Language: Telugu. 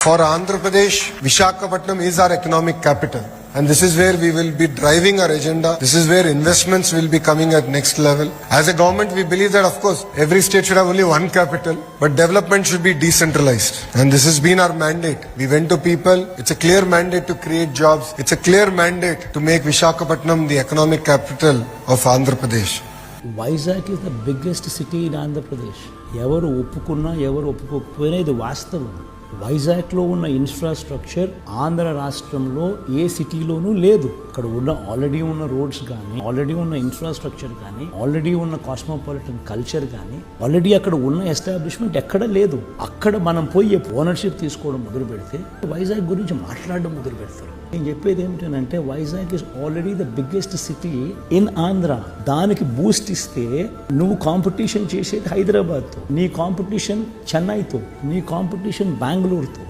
For Andhra Pradesh, Visakhapatnam is our economic capital. And this is where we will be driving our agenda. This is where investments will be coming at next level. As a government, we believe that, of course, every state should have only one capital, but development should be decentralized. And this has been our mandate. We went to people. It's a clear mandate to create jobs. It's a clear mandate to make Visakhapatnam the economic capital of Andhra Pradesh. Vizag is the biggest city in Andhra Pradesh. ఎవరు ఒప్పుకున్నా ఎవరు ఒప్పుకోకపోయినా ఇది వాస్తవం. వైజాగ్లో ఉన్న ఇన్ఫ్రాస్ట్రక్చర్ ఆంధ్ర రాష్ట్రంలో ఏ సిటీలోనూ లేదు. అక్కడ ఉన్న ఆల్రెడీ ఉన్న రోడ్స్ కానీ, ఆల్రెడీ ఉన్న ఇన్ఫ్రాస్ట్రక్చర్ కానీ, ఆల్రెడీ ఉన్న కాస్మోపాలిటన్ కల్చర్ కానీ, ఆల్రెడీ అక్కడ ఉన్న ఎస్టాబ్లిష్మెంట్ ఎక్కడ లేదు. అక్కడ మనం పోయి ఓనర్షిప్ తీసుకోవడం మొదలు పెడితే వైజాగ్ గురించి మాట్లాడడం మొదలు పెడతారు. నేను చెప్పేది ఏమిటంటే Vizag is already the biggest city in Andhra. దానికి బూస్ట్ ఇస్తే నువ్వు కాంపిటీషన్ చేసేది హైదరాబాద్తో, నీ కాంపిటీషన్ చెన్నైతో, నీ కాంపిటీషన్ బెంగళూరుతో.